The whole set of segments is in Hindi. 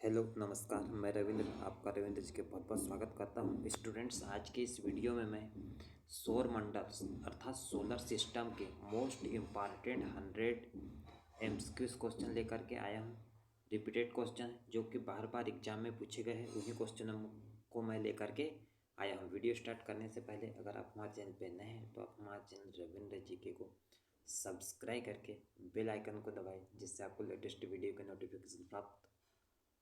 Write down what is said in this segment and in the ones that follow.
हेलो नमस्कार, मैं रविंद्र आपका रविंद्र जी के बहुत बहुत स्वागत करता हूँ। स्टूडेंट्स, आज के इस वीडियो में मैं सौर मंडल अर्थात सोलर सिस्टम के मोस्ट इम्पॉर्टेंट 100 एमसीक्यूज क्वेश्चन लेकर के आया हूँ। रिपीटेड क्वेश्चन जो कि बार बार एग्जाम में पूछे गए हैं, उन्हीं क्वेश्चनों को मैं लेकर के आया हूँ। वीडियो स्टार्ट करने से पहले अगर आप हमारे चैनल पर नए हैं तो आप हमारे चैनल रविंद्र जी के को सब्सक्राइब करके बेल आइकन को दबाएं, जिससे आपको लेटेस्ट वीडियो के नोटिफिकेशन प्राप्त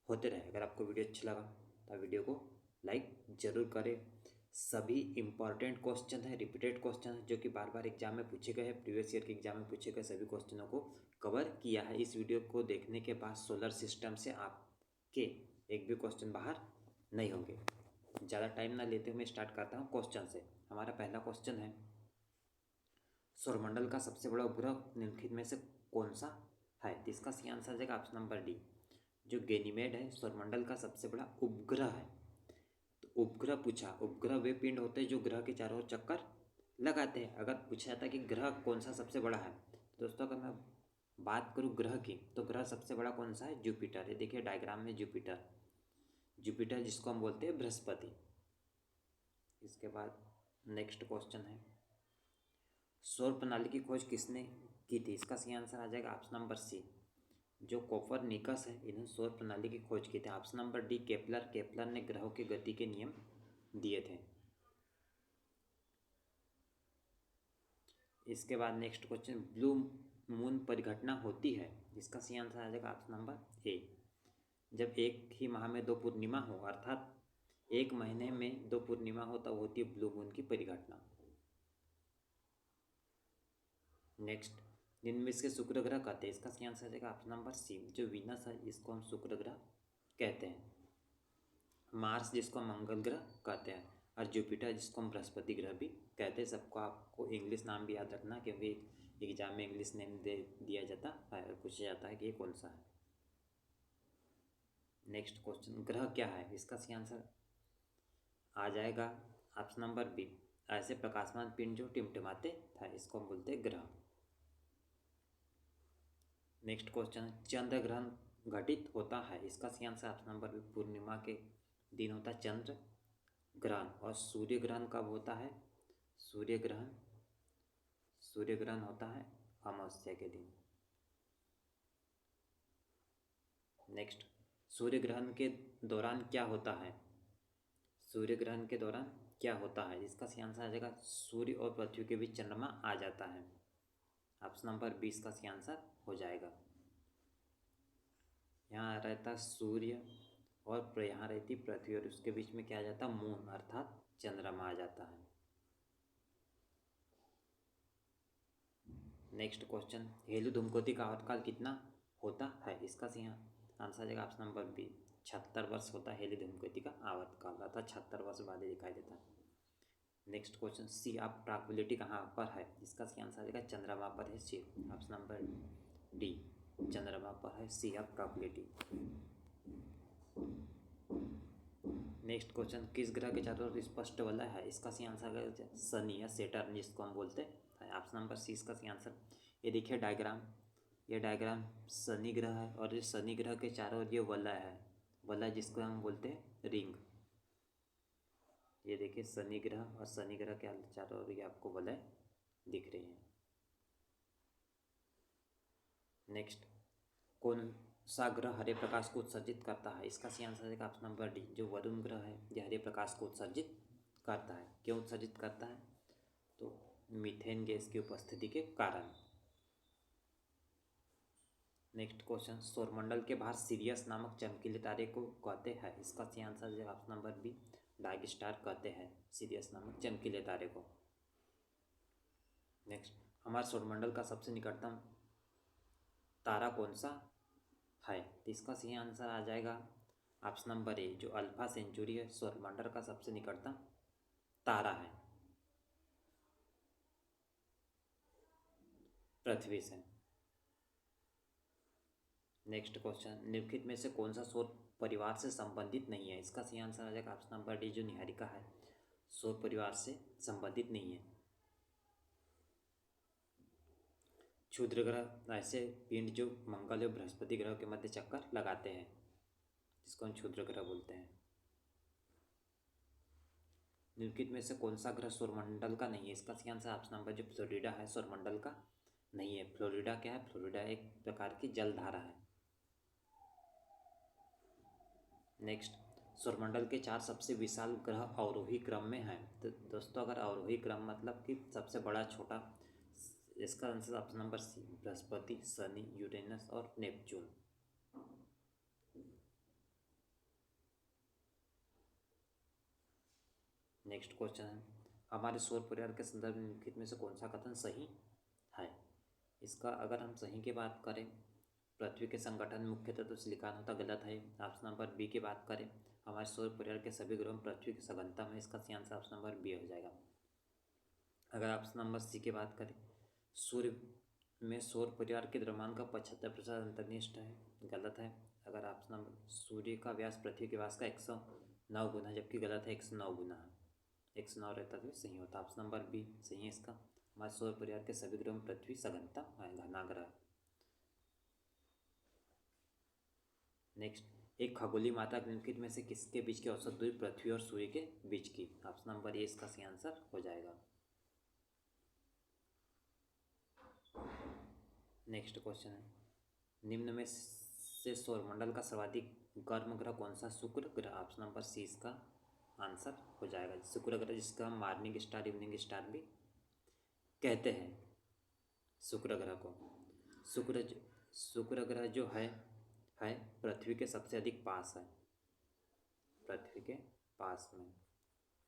होते रहे। अगर आपको वीडियो अच्छा लगा तो वीडियो को लाइक जरूर करें। सभी इम्पॉर्टेंट क्वेश्चन है, रिपीटेड क्वेश्चन है जो कि बार बार एग्जाम में पूछे गए हैं, प्रीवियस ईयर के एग्जाम में पूछे गए सभी क्वेश्चनों को कवर किया है। इस वीडियो को देखने के बाद सोलर सिस्टम से आपके एक भी क्वेश्चन बाहर नहीं होंगे। ज़्यादा टाइम ना लेते हुए मैं स्टार्ट करता हूँ क्वेश्चन से। हमारा पहला क्वेश्चन है, सौरमंडल का सबसे बड़ा उपग्रह निम्नलिखित में से कौन सा है? तो इसका सही आंसर जाएगा ऑप्शन नंबर डी, जो गैनीमेड है सौरमंडल का सबसे बड़ा उपग्रह है। तो उपग्रह पूछा, उपग्रह वे पिंड होते हैं जो ग्रह के चारों ओर चक्कर लगाते हैं। अगर पूछा जाता है कि ग्रह कौन सा सबसे बड़ा है, तो दोस्तों अगर मैं बात करूँ ग्रह की, तो ग्रह सबसे बड़ा कौन सा है? जुपिटर। ये देखिए डायग्राम में जुपिटर, जुपिटर जिसको हम बोलते हैं बृहस्पति। इसके बाद नेक्स्ट क्वेश्चन है, सौर प्रणाली की खोज किसने की थी? इसका सही आंसर आ जाएगा ऑप्शन नंबर सी, जो कोपरनिकस है, इन्होंने सौर प्रणाली की खोज की थी। Option number D Kepler, Kepler ने ग्रहों की गति के नियम दिए थे। इसके बाद नेक्स्ट क्वेश्चन, ब्लू मून परिघटना होती है? इसका सही आंसर आ जाएगा ऑप्शन नंबर ए, जब एक ही माह में दो पूर्णिमा हो, अर्थात एक महीने में दो पूर्णिमा हो तब होती है ब्लू मून की परिघटना। नेक्स्ट, जिनमें से शुक्र ग्रह कहते हैं? इसका सही आंसर आ जाएगा ऑप्शन नंबर सी, जो वीनस है इसको हम शुक्र ग्रह कहते हैं। मार्स जिसको हम मंगल ग्रह कहते हैं, और जुपिटर जिसको हम बृहस्पति ग्रह भी कहते हैं। सबको आपको इंग्लिश नाम भी याद रखना, क्योंकि एग्जाम में इंग्लिश नेम दे दिया जाता है और पूछा जाता है कि ये कौन सा है। नेक्स्ट क्वेश्चन, ग्रह क्या है? इसका सही आंसर आ जाएगा ऑप्शन नंबर बी, ऐसे प्रकाशमान पिंड जो टिमटिमाते थे, इसको हम बोलते हैं ग्रह। नेक्स्ट क्वेश्चन, चंद्र ग्रहण घटित होता है? इसका सही आंसर ऑप्शन नंबर बी, पूर्णिमा के दिन होता है चंद्र ग्रहण। और सूर्य ग्रहण कब होता है? सूर्य ग्रहण होता है अमावस्या के दिन। नेक्स्ट, सूर्य ग्रहण के दौरान क्या होता है? सूर्य ग्रहण के दौरान क्या होता है? इसका सही आंसर आ जाएगा, सूर्य और पृथ्वी के बीच चंद्रमा आ जाता है। ऑप्शन नंबर 20 का सही आंसर हो जाएगा। यहाँ रहता सूर्य और यहाँ रहती पृथ्वी, और उसके बीच में क्या आ जाता? मून अर्थात चंद्रमा आ जाता है। नेक्स्ट क्वेश्चन, हेलु धूमकेतु का आवर्तकाल कितना होता है? इसका सही आंसर आ जाएगा ऑप्शन नंबर बी, 76 वर्ष होता है हेलु धूमकेतु का आवर्तकाल, अर्थात 76 वर्ष बाद ही दिखाई देता है। Next question, sea of tranquility कहाँ पर है? इसका सही आंसर आ जाएगा चंद्रमा पर है सी, ऑप्शन नंबर डी, चंद्रमा पर है सी ऑफ ट्रैंक्विलिटी। नेक्स्ट क्वेश्चन, किस ग्रह के चारों ओर स्पष्ट वलय है? इसका सही आंसर है शनि या सेटर्न जिसको हम बोलते हैं। ऑप्शन नंबर सी इसका सही आंसर। ये देखिए डायग्राम, ये डायग्राम शनि ग्रह है, और ये शनि ग्रह के चारों ओर ये वलय है, वलय जिसको हम बोलते हैं रिंग। ये देखिए शनि ग्रह, और शनि ग्रह के चारों ओर ये आपको वलय दिख रही है। नेक्स्ट, कौन सा ग्रह हरे प्रकाश को उत्सर्जित करता है? इसका सही आंसर है ऑप्शन नंबर डी, जो वरुण ग्रह है यह हरे प्रकाश को उत्सर्जित करता है। क्यों उत्सर्जित करता है? तो मीथेन गैस की उपस्थिति के कारण। नेक्स्ट क्वेश्चन, सौरमंडल के बाहर सीरियस नामक चमकीले तारे को कहते हैं? इसका सही आंसर है option number B, dark star कहते हैं सीरियस नामक चमकीले तारे को। नेक्स्ट, हमारे सौरमंडल का सबसे निकटतम तारा कौन सा है? तो इसका सही आंसर आ जाएगा ऑप्शन नंबर ए, जो अल्फा सेंचुरी है सौरमंडल का सबसे निकटतम तारा है पृथ्वी से। नेक्स्ट क्वेश्चन, निम्नलिखित में से कौन सा सौर परिवार से संबंधित नहीं है? इसका सही आंसर आ जाएगा ऑप्शन नंबर डी, जो निहारिका है सौर परिवार से संबंधित नहीं है। क्षुद्र ग्रह ऐसे पिंड जो मंगल और बृहस्पति ग्रह के मध्य चक्कर लगाते हैं। जिसको हम क्षुद्र ग्रह बोलते हैं। निम्नलिखित में से कौन सा ग्रह सौरमंडल का नहीं है? इसका सही आंसर ऑप्शन नंबर जो फ्लोरिडा है सौरमंडल का नहीं है। फ्लोरिडा क्या है? फ्लोरिडा एक प्रकार की जलधारा है। नेक्स्ट, सौरमंडल के 4 सबसे विशाल ग्रह अवरोही क्रम में हैं। तो दोस्तों अगर अवरोही क्रम मतलब कि सबसे बड़ा छोटा, इसका answer option number C Brihaspati, Shani, Uranus और नेपच्यून। नेक्स्ट क्वेश्चन है, हमारे सौर परिवार के संदर्भ में निम्नलिखित में से कौन सा कथन सही है? इसका अगर हम सही की बात करें, पृथ्वी के संगठन में मुख्य तत्व सिलिकॉन होता, गलत है। ऑप्शन नंबर बी की बात करें, हमारे सौर परिवार के सभी ग्रहों में पृथ्वी की सघनता में, इसका सही आंसर ऑप्शन नंबर बी हो जाएगा। अगर ऑप्शन नंबर सी की बात करें, सूर्य में सौर परिवार के द्रव्यमान का 75% अंतर्निष्ठ है, गलत है। अगर ऑप्शन नंबर सूर्य का व्यास पृथ्वी के व्यास का 109 गुना, जबकि गलत है, 109 गुना है। 109 रहता तो सही होता। ऑप्शन नंबर बी सही है इसका। हमारे सौर परिवार के सभी ग्रहों में पृथ्वी सघनता है, घनाग्रह। नेक्स्ट, एक खगोलीय मात्रा निम्नलिखित में से किसके बीच की औसत दूरी पृथ्वी और सूर्य के बीच की? ऑप्शन नंबर ए इसका सही आंसर हो जाएगा। नेक्स्ट क्वेश्चन है, निम्न में से सौरमंडल का सर्वाधिक गर्म ग्रह कौन सा? शुक्र ग्रह। ऑप्शन नंबर सी इसका आंसर हो जाएगा। शुक्र ग्रह जिसका हम मॉर्निंग स्टार, इवनिंग स्टार भी कहते हैं शुक्र ग्रह को। शुक्र ग्रह जो है पृथ्वी के सबसे अधिक पास है, पृथ्वी के पास में।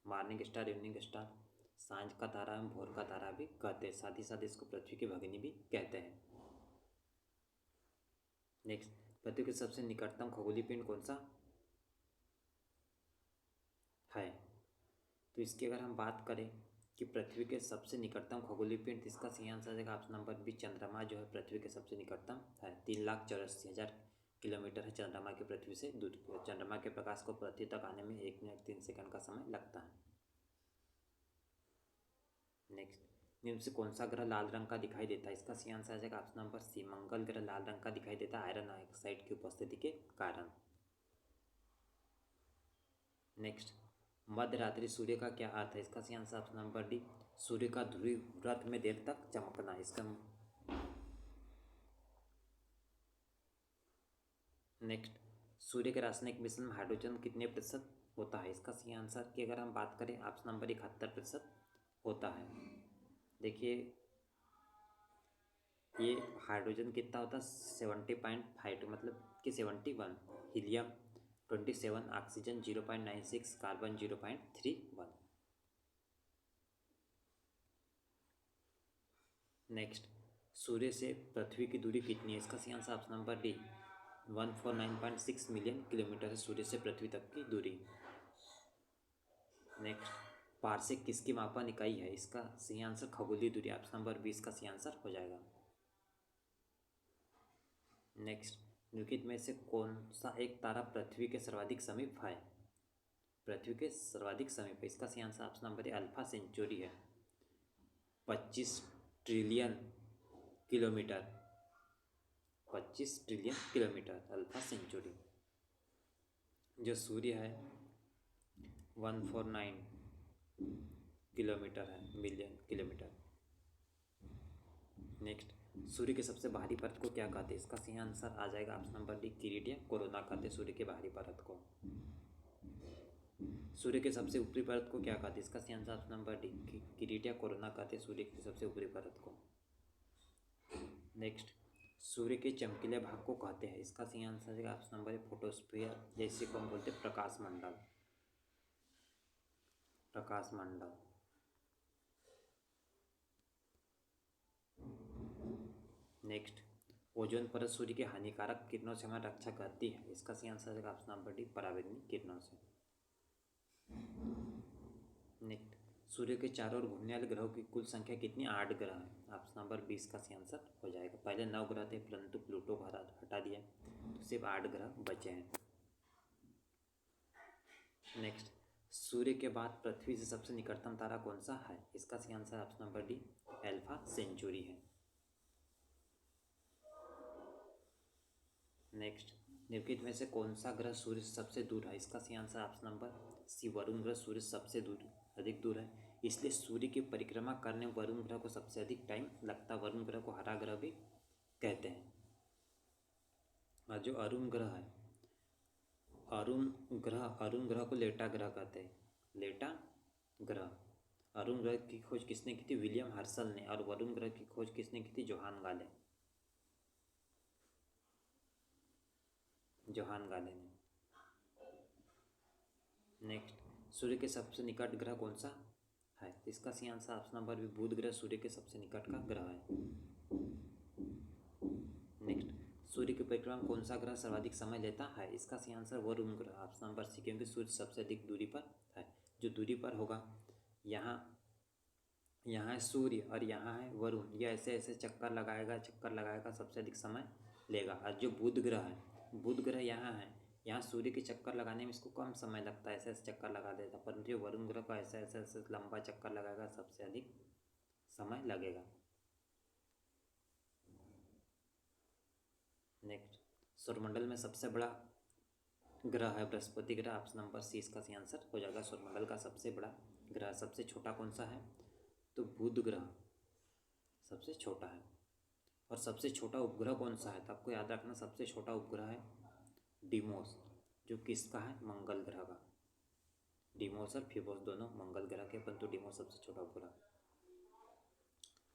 मॉर्निंग स्टार, इवनिंग स्टार, सांझ का तारा एवं भोर का तारा भी कहते हैं, साथ ही साथ इसको पृथ्वी की भगिनी भी कहते हैं। नेक्स्ट, पृथ्वी के सबसे निकटतम खगोलीय पिंड कौन सा है? तो इसकी अगर हम बात करें कि पृथ्वी के सबसे निकटतम खगोलीय पिंड, इसका सही आंसर आ जाएगा ऑप्शन नंबर बी चंद्रमा जो है पृथ्वी के सबसे निकटतम है। 3,84,000 किलोमीटर है चंद्रमा की पृथ्वी से दूर। चंद्रमा के प्रकाश को पृथ्वी तक आने में 1 मिनट 3 सेकंड का समय लगता है। नेक्स्ट, निम्न से कौन सा ग्रह लाल रंग का दिखाई देता है? इसका सही आंसर आ जाएगा ऑप्शन नंबर सी मंगल ग्रह लाल रंग का दिखाई देता है आयरन ऑक्साइड की उपस्थिति के कारण। नेक्स्ट, मध्य रात्रि सूर्य का क्या अर्थ है? इसका सही आंसर ऑप्शन नंबर डी सूर्य का ध्रुवीय व्रत में देर तक चमकना। इसका नेक्स्ट, सूर्य के रासायनिक मिश्रण में हाइड्रोजन कितने प्रतिशत होता है? इसका सही आंसर की अगर हम बात करें ऑप्शन नंबर 71% होता है। देखिए ये हाइड्रोजन कितना होता है 70.5, मतलब कि 71, हीलियम 27, ऑक्सीजन 0.96, कार्बन 0.31। नेक्स्ट, सूर्य से पृथ्वी की दूरी कितनी है? इसका सही answer option number D 149.6 million kilometre है सूर्य से पृथ्वी तक की दूरी। नेक्स्ट, पारसेक किसकी मापन इकाई है? इसका सही आंसर खगोलीय दूरी, ऑप्शन नंबर 20 का सही आंसर हो जाएगा। नेक्स्ट, निम्नलिखित में से कौन सा एक तारा पृथ्वी के सर्वाधिक समीप है? पृथ्वी के सर्वाधिक समीप, इसका सही answer option number Alpha Centauri है। 25 trillion kilometre, 25 trillion kilometre Alpha Centauri. जो सूर्य है 149 किलोमीटर है, मिलियन किलोमीटर। नेक्स्ट, सूर्य के सबसे बाहरी परत को क्या कहते हैं? इसका सही आंसर आ जाएगा ऑप्शन नंबर डी किरीट या कोरोना कहते हैं सूर्य के बाहरी परत को। सूर्य के सबसे ऊपरी परत को क्या कहते हैं? इसका सही आंसर ऑप्शन नंबर डी किरीट या कोरोना कहते हैं सूर्य की सबसे ऊपरी परत को। नेक्स्ट, सूर्य के चमकीले भाग को कहते हैं? इसका सही आंसर है ऑप्शन नंबर फोटोस्फीयर, जैसे को हम बोलते हैं प्रकाश मंडल, प्रकाश मंडल। नेक्स्ट, ओजोन परत सूर्य की हानिकारक किरणों से हमारी रक्षा करती है? इसका सही आंसर है ऑप्शन नंबर डी पराबैंगनी किरणों से। नेक्स्ट, सूर्य के चारों ओर घूमने वाले ग्रहों की कुल संख्या कितनी? 8 ग्रह है। ऑप्शन नंबर 20 का सही आंसर हो जाएगा। पहले 9 ग्रह थे परंतु प्लूटो को हटा दिया तो सिर्फ 8 ग्रह बचे हैं। नेक्स्ट, सूर्य के बाद पृथ्वी से सबसे निकटतम तारा कौन सा है? इसका सही answer option number D Alpha Centauri है। नेक्स्ट, निम्नलिखित में से कौन सा ग्रह सूर्य से सबसे दूर है? इसका सही answer option number C, Varun ग्रह सूर्य से सबसे अधिक दूर है। इसलिए सूर्य की परिक्रमा करने में वरुण ग्रह को सबसे अधिक टाइम लगता है। वरुण ग्रह को हरा ग्रह भी कहते हैं। और जो अरुण ग्रह है, अरुण ग्रह को लेटा ग्रह कहते हैं। लेटा ग्रह। अरुण ग्रह की खोज किसने की थी? विलियम हर्सल ने। और वरुण ग्रह की खोज किसने की थी? जोहान गाले ने। नेक्स्ट, सूर्य के सबसे निकट ग्रह कौन सा है? इसका सही आंसर ऑप्शन नंबर बी, बुध ग्रह सूर्य के सबसे निकट का ग्रह है। नेक्स्ट, सूर्य की परिक्रमा में कौन सा ग्रह सर्वाधिक समय लेता है? इसका सही आंसर वरुण ग्रह, ऑप्शन नंबर सी, क्योंकि सूर्य सबसे अधिक दूरी पर है। जो दूरी पर होगा, यहाँ है सूर्य और यहाँ है वरुण, ये ऐसे ऐसे चक्कर लगाएगा, सबसे अधिक समय लेगा। और जो बुध ग्रह है, बुध ग्रह यहाँ सूर्य के चक्कर लगाने में इसको कम समय लगता है, ऐसे ऐसे चक्कर लगा देता, परंतु ये वरुण ग्रह का ऐसे ऐसे लंबा चक्कर लगाएगा, सबसे अधिक समय लगेगा। नेक्स्ट, सौरमंडल में सबसे बड़ा ग्रह है बृहस्पति ग्रह, ऑप्शन नंबर सी इसका सही आंसर हो जाएगा। सौरमंडल का सबसे बड़ा ग्रह। सबसे छोटा कौन सा है? तो बुध ग्रह सबसे छोटा है। और सबसे छोटा उपग्रह कौन सा है? तो आपको याद रखना, सबसे छोटा उपग्रह है डिमोस, जो किसका है? मंगल ग्रह का। डिमोस और फिबोस दोनों मंगल ग्रह के, परंतु डिमोस सबसे छोटा उपग्रह।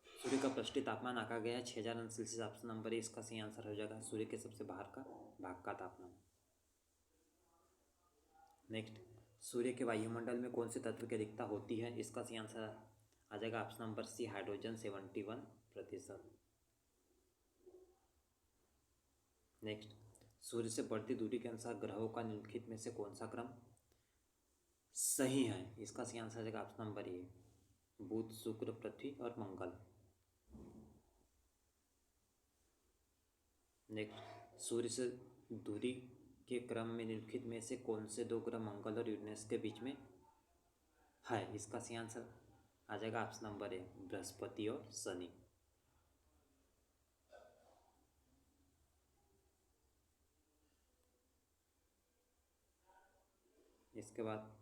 सूर्य का पृष्ठीय तापमान आंका गया है 6000 अंश सेल्सियस, ऑप्शन नंबर ए इसका सही आंसर हो जाएगा। सूर्य के सबसे बाहर का भाग का तापमान। नेक्स्ट, सूर्य के वायुमंडल में कौन से तत्व की अधिकता होती है? इसका सही आंसर आ जाएगा option number C, hydrogen 71%। Next, सूर्य से बढ़ती दूरी के अनुसार ग्रहों का निम्नलिखित में से कौन सा क्रम सही है? इसका सही आंसर आ जाएगा ऑप्शन नंबर ए, बुध, शुक्र, पृथ्वी और मंगल। नेक्स्ट, सूर्य से दूरी के क्रम में निम्नलिखित में से कौन से दो ग्रह मंगल और यूरेनस के बीच में है? इसका सही आंसर आ जाएगा ऑप्शन नंबर ए, बृहस्पति और शनि। इसके बाद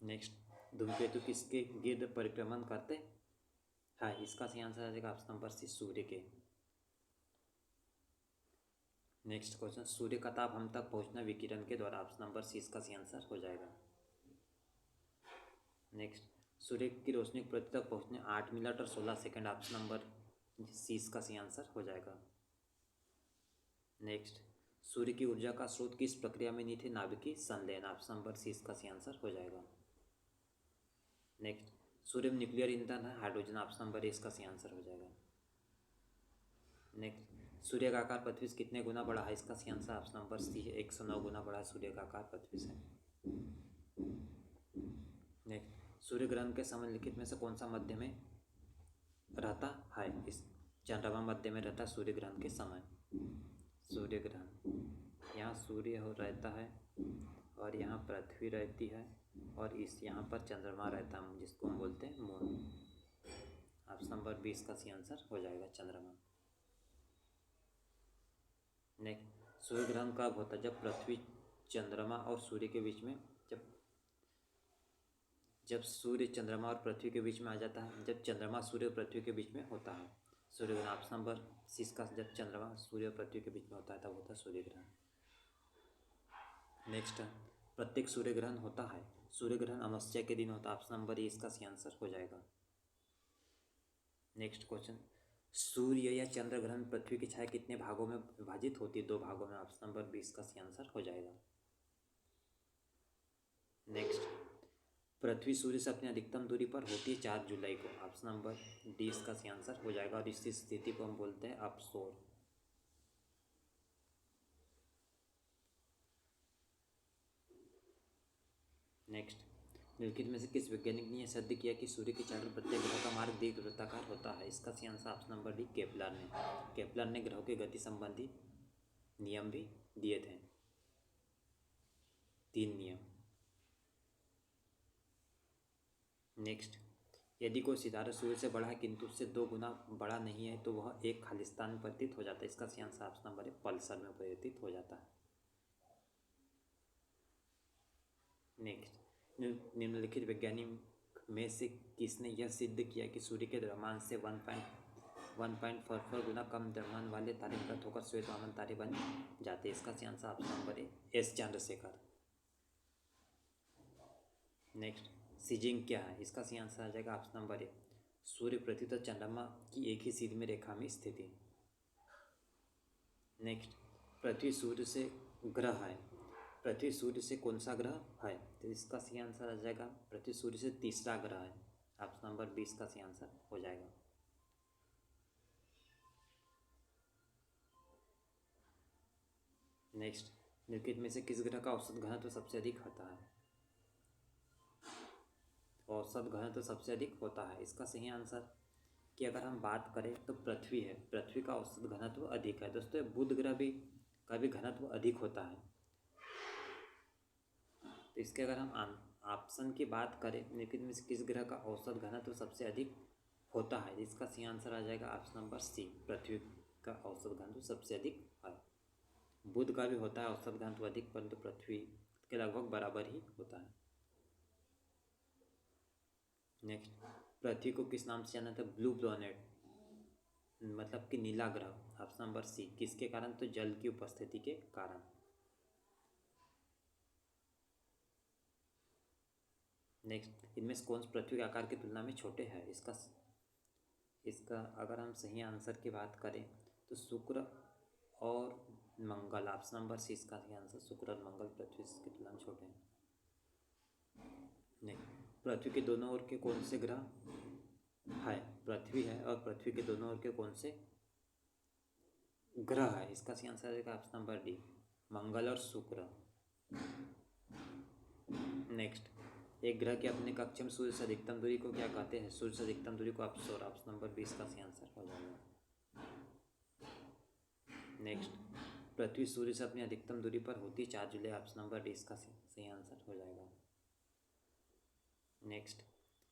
नेक्स्ट, धूमकेतु किसके गिर्द परिक्रमण करते हैं? इसका सही आंसर आ जाएगा ऑप्शन नंबर सी, सूर्य के। नेक्स्ट क्वेश्चन, सूर्य का ताप हम तक पहुंचना विकिरण के द्वारा, ऑप्शन नंबर सी इसका सही आंसर हो जाएगा। नेक्स्ट, सूर्य की रोशनी पृथ्वी तक पहुंचने 8 मिनट और 16 सेकंड, ऑप्शन नंबर सी इसका सही आंसर हो जाएगा। नेक्स्ट, सूर्य की ऊर्जा का स्रोत किस प्रक्रिया में निहित है? नाभिकीय संलयन, ऑप्शन नंबर सी इसका सही आंसर हो जाएगा। नेक्स्ट, सूर्य में न्यूक्लियर ईंधन है हाइड्रोजन, ऑप्शन नंबर ए इसका सही आंसर हो जाएगा। नेक्स्ट, सूर्य का आकार पृथ्वी से कितने गुना बड़ा है? इसका सही आंसर ऑप्शन नंबर सी है, 109 गुना बड़ा है सूर्य का आकार पृथ्वी से। नेक्स्ट, सूर्य ग्रहण के समय लिखित में से कौन सा मध्य में रहता है? इस चंद्रमा मध्य में रहता है सूर्य ग्रहण के समय। सूर्य ग्रहण, यहाँ सूर्य हो रहता है और यहाँ पृथ्वी रहती है और यहाँ पर चंद्रमा रहता है, जिसको हम बोलते हैं मून। ऑप्शन नंबर बी इसका सही आंसर हो जाएगा, चंद्रमा। नेक्स्ट, सूर्य ग्रहण कब होता है? जब पृथ्वी, चंद्रमा और सूर्य के बीच में, जब सूर्य चंद्रमा और पृथ्वी के बीच में आ जाता है, जब चंद्रमा सूर्य और पृथ्वी के बीच में होता है सूर्य ग्रहण। ऑप्शन नंबर सी इसका, जब चंद्रमा सूर्य और पृथ्वी के बीच में होता है तब होता है सूर्य ग्रहण। नेक्स्ट, प्रत्येक सूर्य ग्रहण होता है, सूर्य ग्रहण अमावस्या के दिन होता है, ऑप्शन नंबर ए इसका सही आंसर हो जाएगा। नेक्स्ट क्वेश्चन, सूर्य या चंद्र ग्रहण पृथ्वी की छाया कितने भागों में विभाजित होती है? 2 भागों में, ऑप्शन नंबर बी इसका सही आंसर हो जाएगा। नेक्स्ट, पृथ्वी सूर्य से अपनी अधिकतम दूरी पर होती है 4 जुलाई को, ऑप्शन नंबर डी इसका सही आंसर हो जाएगा। और इस स्थिति को हम बोलते हैं अपसोर। नेक्स्ट, निम्नलिखित में से किस वैज्ञानिक ने यह सिद्ध किया कि सूर्य के चारों प्रत्येक ग्रह का मार्ग दीर्घवृत्ताकार होता है? इसका सही answer option number D, Kepler ने ग्रहों की गति संबंधी नियम भी दिए थे, 3 नियम। नेक्स्ट, यदि कोई सितारा सूर्य से बड़ा है किंतु उससे 2 गुना बड़ा नहीं है तो वह एक खालिस्तान में परिवर्तित हो जाता है। इसका सही आंसर ऑप्शन नंबर है पल्सर में परिवर्तित हो जाता है। नेक्स्ट, निम्नलिखित वैज्ञानिक में से किसने यह सिद्ध किया कि सूर्य के द्रव्यमान से 1.44 गुना कम द्रव्यमान वाले तारे प्रकट होकर श्वेत वामन तारे बन जाते हैं। इसका सही आंसर ऑप्शन नंबर है एस चंद्रशेखर। नेक्स्ट, सीजिंग क्या है? इसका सही आंसर आ जाएगा ऑप्शन नंबर ए सूर्य, पृथ्वी तथा चंद्रमा की एक ही सीधी में रेखा में स्थिति। नेक्स्ट, पृथ्वी सूर्य से ग्रह है, पृथ्वी सूर्य से कौन सा ग्रह है? तो इसका सही आंसर आ जाएगा पृथ्वी सूर्य से तीसरा ग्रह है। ऑप्शन नंबर 20 का सही आंसर हो जाएगा। नेक्स्ट, निम्नलिखित में से किस ग्रह का औसत घनत्व सबसे अधिक होता है? औसत घनत्व सबसे अधिक होता है। इसका सही आंसर कि अगर हम बात करें तो पृथ्वी है, पृथ्वी का औसत घनत्व अधिक है। दोस्तों बुध ग्रह भी का भी घनत्व अधिक होता है। तो इसके अगर हम ऑप्शन की बात करें निम्नलिखित में से किस ग्रह का औसत घनत्व सबसे अधिक होता है? इसका सही आंसर आ जाएगा ऑप्शन नंबर सी, पृथ्वी का औसत घनत्व सबसे अधिक है। बुध का भी होता है औसत घनत्व अधिक, परंतु पृथ्वी के लगभग बराबर ही होता है। नेक्स्ट, पृथ्वी को किस नाम से जाना था? ब्लू प्लैनेट, मतलब कि नीला ग्रह। ऑप्शन नंबर सी, किसके कारण? तो जल की उपस्थिति के कारण। नेक्स्ट, इनमें से कौन पृथ्वी के आकार की तुलना में छोटे हैं? इसका अगर हम सही आंसर की बात करें तो शुक्र और मंगल। ऑप्शन नंबर सी इसका सही आंसर, शुक्र और मंगल पृथ्वी की तुलना में छोटे हैं। नहीं, पृथ्वी के दोनों ओर के कौन से ग्रह है? पृथ्वी है और पृथ्वी के दोनों ओर के कौन से ग्रह है? इसका सही आंसर है ऑप्शन नंबर डी, मंगल और शुक्र। नेक्स्ट, एक ग्रह के अपने कक्ष में सूर्य से अधिकतम दूरी को क्या कहते हैं? सूर्य से अधिकतम दूरी को अप्सोर। ऑप्शन नंबर 20 का सही आंसर हो जाएगा। नेक्स्ट, पृथ्वी सूर्य से अपनी अधिकतम दूरी पर होती 4 जुलाई। ऑप्शन नंबर डी इसका सही आंसर हो जाएगा। नेक्स्ट,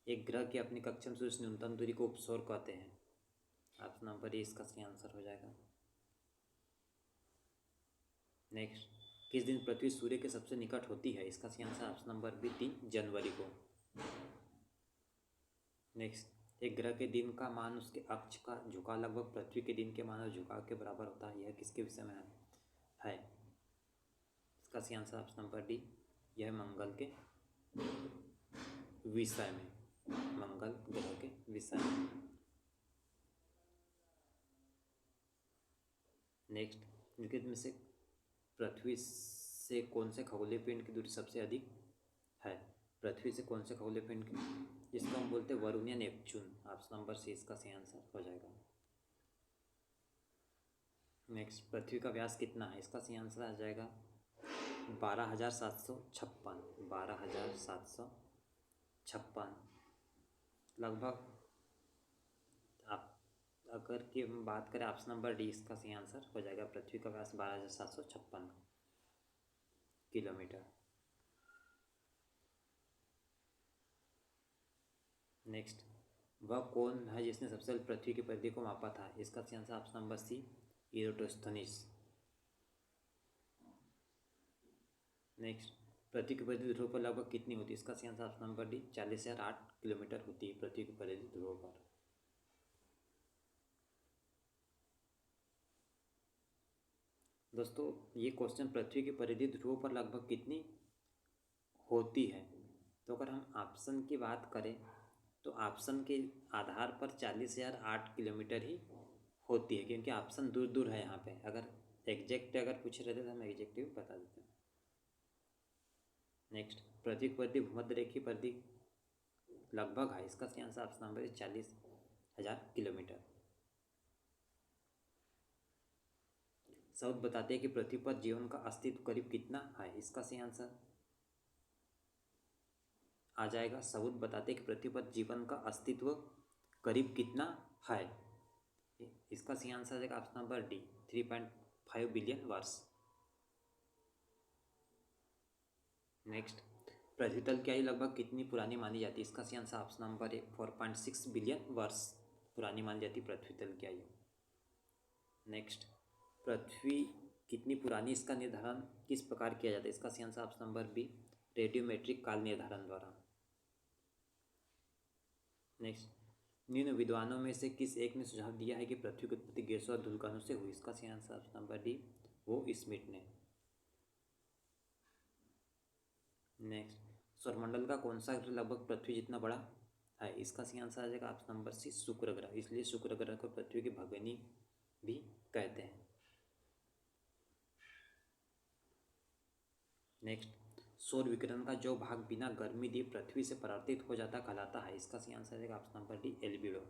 एक ग्रह की अपनी कक्ष में सूर्य से न्यूनतम दूरी को उपसौर कहते हैं। ऑप्शन नंबर ए इसका सही आंसर हो जाएगा। नेक्स्ट, किस दिन पृथ्वी सूर्य के सबसे निकट होती है? इसका सही आंसर ऑप्शन नंबर बी 3 जनवरी को। नेक्स्ट, एक ग्रह के दिन का मान उसके अक्ष का झुकाव लगभग पृथ्वी के दिन के मान और झुकाव के बराबर होता है। यह किसके विषय में है? इसका सही आंसर ऑप्शन नंबर डी, यह मंगल के विषय में, मंगल ग्रह के विषय में। नेक्स्ट, निम्नलिखित में से पृथ्वी से कौन से खगोलीय पिंड की दूरी सबसे अधिक है? पृथ्वी से कौन से खगोलीय पिंड की, जिसको हम बोलते हैं वरुण या नेपच्यून। ऑप्शन नंबर सी इसका सही आंसर हो जाएगा। नेक्स्ट, पृथ्वी का व्यास कितना है? इसका सही आंसर आ जाएगा 12,756, 12,756 लगभग। आप अगर की हम बात करें ऑप्शन नंबर डी इसका सही आंसर हो जाएगा। पृथ्वी का व्यास 12,756 किलोमीटर। नेक्स्ट, वह कौन है जिसने सबसे पहले पृथ्वी की परिधि को मापा था? इसका सही answer option number C, Eratosthenes. Next, पृथ्वी की परिधि ध्रुव पर लगभग कितनी होती है? इसका सही answer option number D 40,008 kilometre होती है पृथ्वी की परिधि ध्रुव पर। दोस्तों ये क्वेश्चन पृथ्वी की परिधि ध्रुव पर लगभग कितनी होती है, तो अगर हम ऑप्शन की बात करें तो ऑप्शन के आधार पर 40,008 किलोमीटर ही होती है, क्योंकि ऑप्शन दूर दूर है। यहाँ पे अगर एग्जैक्ट अगर पूछे रहते तो हम एग्जैक्ट भी बता देते हैं। नेक्स्ट, पृथ्वी की परिधि भूमध्य रेखीय परिधि लगभग है। इसका सही आंसर ऑप्शन नंबर 40,000 किलोमीटर। सबूत बताते हैं कि पृथ्वी पर जीवन का अस्तित्व करीब कितना है? इसका सही आंसर आ जाएगा, सबूत बताते हैं कि पृथ्वी पर जीवन का अस्तित्व करीब कितना है। इसका सही आंसर आ जाएगा ऑप्शन नंबर डी 3.5 बिलियन वर्ष। नेक्स्ट, पृथ्वी तल की आयु लगभग कितनी पुरानी मानी जाती है? इसका सही आंसर ऑप्शन नंबर ए 4.6 बिलियन वर्ष पुरानी मानी जाती है पृथ्वी तल की आयु। नेक्स्ट, पृथ्वी कितनी पुरानी इसका निर्धारण किस प्रकार किया जाता है? इसका सही answer option number B radiometric काल निर्धारण द्वारा। नेक्स्ट, निम्न विद्वानों में से किस एक ने सुझाव दिया है कि पृथ्वी की उत्पत्ति गैसों और धूलकणों से हुई? इसका सही आंसर ऑप्शन नंबर डी वो स्मिथ ने। नेक्स्ट, सौरमंडल का कौन सा ग्रह लगभग पृथ्वी जितना बड़ा है? इसका सही आंसर आ जाएगा ऑप्शन नंबर सी शुक्र ग्रह, इसलिए शुक्र ग्रह को पृथ्वी की भगिनी भी कहते हैं। नेक्स्ट, सौर विकिरण का जो भाग बिना गर्मी दिए पृथ्वी से परावर्तित हो जाता कहलाता है? इसका सही आंसर है option number D albedo.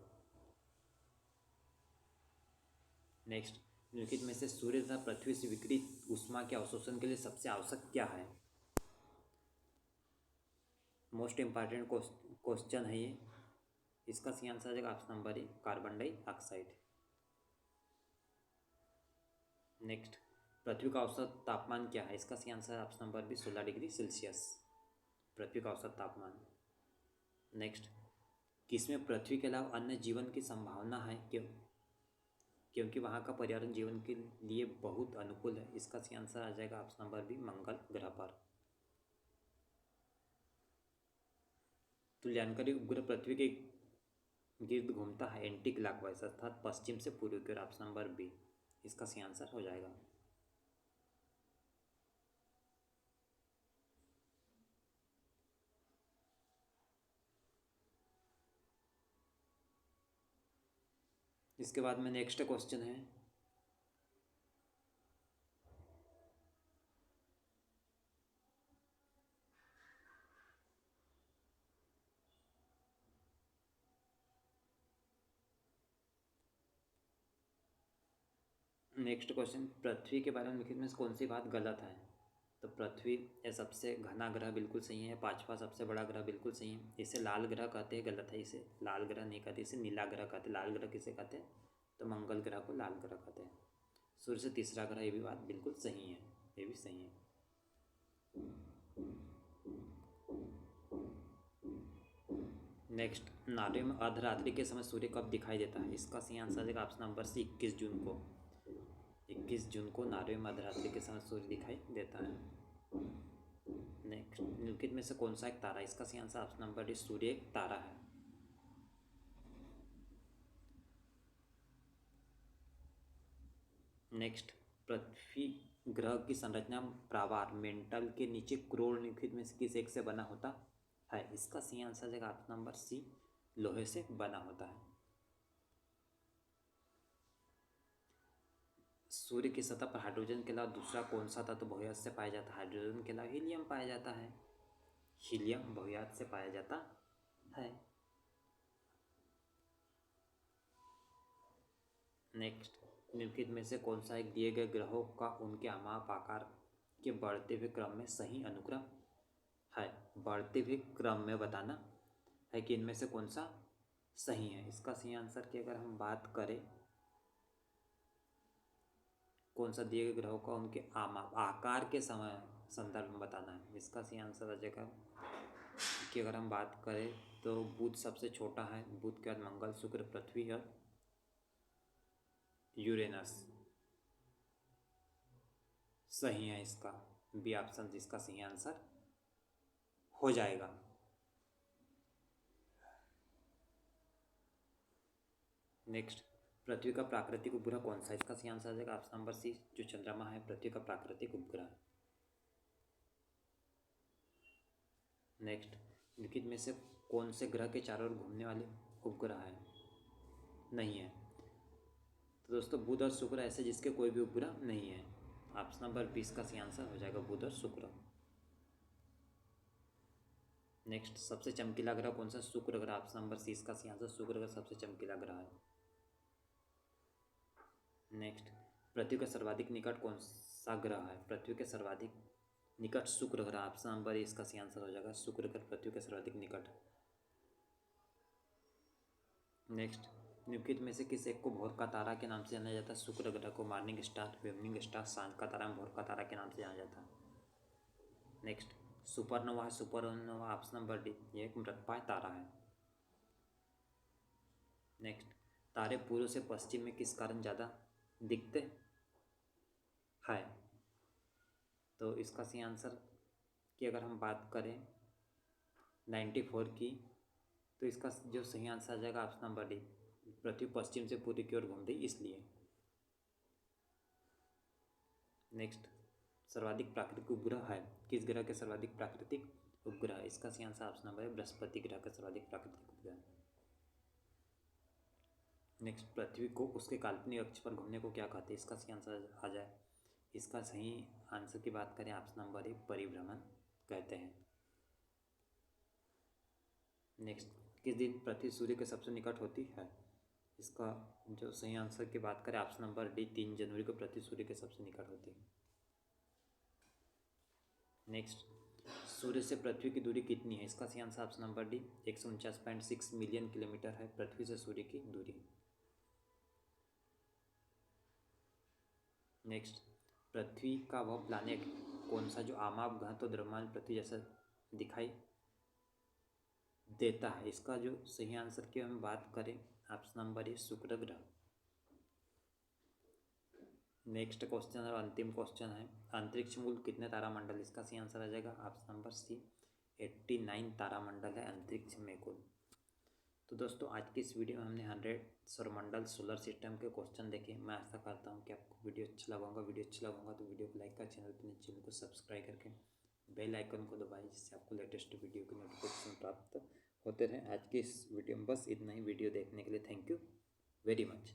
Next, निम्नलिखित में से सूर्य तथा पृथ्वी से विकिरित ऊष्मा के अवशोषण के लिए सबसे आवश्यक क्या है? मोस्ट इम्पॉर्टेंट क्वेश्चन है ये। इसका सही आंसर है option number A carbon dioxide. Next, पृथ्वी का औसत तापमान क्या है? इसका सही आंसर है option number B 16 degree Celsius पृथ्वी का औसत तापमान। नेक्स्ट, किसमें पृथ्वी के अलावा अन्य जीवन की संभावना है क्योंकि वहाँ का पर्यावरण जीवन के लिए बहुत अनुकूल है? इसका सही आंसर आ जाएगा ऑप्शन नंबर बी मंगल ग्रह पर। तुल्यांकरी उपग्रह पृथ्वी के गिर्द घूमता है एंटी क्लॉकवाइज अर्थात पश्चिम से पूर्व की ओर, ऑप्शन नंबर बी इसका सही आंसर हो जाएगा। इसके बाद में नेक्स्ट क्वेश्चन है, नेक्स्ट क्वेश्चन, पृथ्वी के बारे में लिखित में से कौन सी बात गलत है? तो पृथ्वी यह सबसे घना ग्रह बिल्कुल सही है, पांचवा सबसे बड़ा ग्रह बिल्कुल सही है। इसे लाल ग्रह कहते हैं, गलत है, इसे लाल ग्रह नहीं कहते, इसे नीला ग्रह कहते हैं। लाल ग्रह किसे कहते हैं? तो मंगल ग्रह को लाल ग्रह कहते हैं। सूर्य से तीसरा ग्रह, ये भी बात बिल्कुल सही है, ये भी सही है। नेक्स्ट, नारे में अर्धरात्रि के समय सूर्य कब दिखाई देता है? इसका सही आंसर है ऑप्शन नंबर सी 21 जून को। 21 जून को नारे में अर्धरात्रि के समय सूर्य दिखाई देता है। नेक्स्ट, निम्नलिखित में से कौन सा एक तारा? इसका सही आंसर ऑप्शन नंबर डी सूर्य एक तारा है। नेक्स्ट, पृथ्वी ग्रह की संरचना प्रावार मेंटल के नीचे क्रोड़ निम्नलिखित में से किस एक से बना होता है? इसका सही आंसर है ऑप्शन नंबर सी लोहे से बना होता है। सूर्य की सतह पर हाइड्रोजन के अलावा दूसरा कौन सा तत्व बहुयात से पाया जाता है? हाइड्रोजन के अलावा हीलियम पाया जाता है, हीलियम बहुयात से पाया जाता है। नेक्स्ट, निम्नलिखित में से कौन सा एक दिए गए ग्रहों का उनके माप आकार के बढ़ते हुए क्रम में सही अनुक्रम है? बढ़ते हुए क्रम में बताना है कि इनमें से कौन सा सही है। इसका सही आंसर की अगर हम बात करें, कौन सा दिए गए ग्रहों का उनके आकार के समय संदर्भ में बताना है। इसका सही आंसर आ जाएगा कि अगर हम बात करें तो बुध सबसे छोटा है, बुध के बाद मंगल, शुक्र, पृथ्वी और यूरेनस सही है। इसका बी ऑप्शन इसका सही आंसर हो जाएगा। नेक्स्ट, पृथ्वी का प्राकृतिक उपग्रह कौन सा? इसका सही आंसर आ जाएगा ऑप्शन नंबर सी जो चंद्रमा है पृथ्वी का प्राकृतिक उपग्रह। नेक्स्ट, लिखित में से कौन से ग्रह के चारों ओर घूमने वाले उपग्रह है? नहीं है। तो दोस्तों बुध और शुक्र ऐसे जिसके कोई भी उपग्रह नहीं है। ऑप्शन नंबर 20 का सही आंसर हो जाएगा बुध और शुक्र। नेक्स्ट, सबसे चमकीला ग्रह कौन सा? शुक्र ग्रह, ऑप्शन नंबर सी इसका सही आंसर शुक्र ग्रह सबसे चमकीला ग्रह है। नेक्स्ट, पृथ्वी का सर्वाधिक निकट कौन सा ग्रह है? पृथ्वी के सर्वाधिक निकट शुक्र ग्रह, ऑप्शन नंबर ए इसका सही आंसर हो जाएगा शुक्र ग्रह पृथ्वी के सर्वाधिक निकट। नेक्स्ट, निम्नलिखित में से किस एक को भोर का तारा के नाम से जाना जाता है? शुक्र ग्रह को मॉर्निंग स्टार, इवनिंग स्टार, सांझ का तारा, भोर का तारा के नाम से जाना जाता है। नेक्स्ट, सुपरनोवा है, सुपरनोवा ऑप्शन नंबर डी, ये एक मृतपाय तारा है। नेक्स्ट, तारे पूर्व से पश्चिम में किस कारण ज़्यादा दिखते हैं? तो इसका सही आंसर की अगर हम बात करें 94 की, तो इसका जो सही आंसर आ जाएगा ऑप्शन नंबर डी, पृथ्वी पश्चिम से पूर्व की ओर घूमती इसलिए। नेक्स्ट, सर्वाधिक प्राकृतिक उपग्रह है, किस ग्रह के सर्वाधिक प्राकृतिक उपग्रह? इसका सही आंसर ऑप्शन नंबर है बृहस्पति ग्रह का सर्वाधिक प्राकृतिक उपग्रह। नेक्स्ट, पृथ्वी को उसके काल्पनिक अक्ष पर घूमने को क्या कहते हैं? इसका सही आंसर आ जाए, इसका सही आंसर की बात करें ऑप्शन नंबर ए, परिभ्रमण कहते हैं। नेक्स्ट, किस दिन पृथ्वी सूर्य के सबसे निकट होती है? इसका जो सही आंसर की बात करें ऑप्शन नंबर डी, 3 जनवरी को पृथ्वी सूर्य के सबसे निकट होती है। नेक्स्ट, सूर्य से पृथ्वी की दूरी कितनी है? इसका सही answer option number D, 149.6 million kilometre है पृथ्वी से सूर्य की दूरी। नेक्स्ट, पृथ्वी का वह प्लानेट कौन सा जो आमाप ग्रह तो द्रव्यमान पृथ्वी जैसा दिखाई देता है? इसका जो सही आंसर की हम बात करें ऑप्शन नंबर ए, शुक्र ग्रह। नेक्स्ट क्वेश्चन और अंतिम क्वेश्चन है, अंतरिक्ष मूल कितने तारामंडल? इसका सही आंसर आ जाएगा ऑप्शन नंबर सी, 89 तारामंडल है अंतरिक्ष में कुल। तो दोस्तों आज की इस वीडियो में हमने 100 सौरमंडल सोलर सिस्टम के क्वेश्चन देखे। मैं आशा करता हूँ कि आपको वीडियो अच्छा लगा होगा। वीडियो अच्छा लगा होगा तो वीडियो को लाइक कर, चैनल को सब्सक्राइब करके बेल आइकन को दबाइए, जिससे आपको लेटेस्ट वीडियो की नोटिफिकेशन प्राप्त होते रहे। आज की इस वीडियो में बस इतना ही। वीडियो देखने के लिए थैंक यू वेरी मच।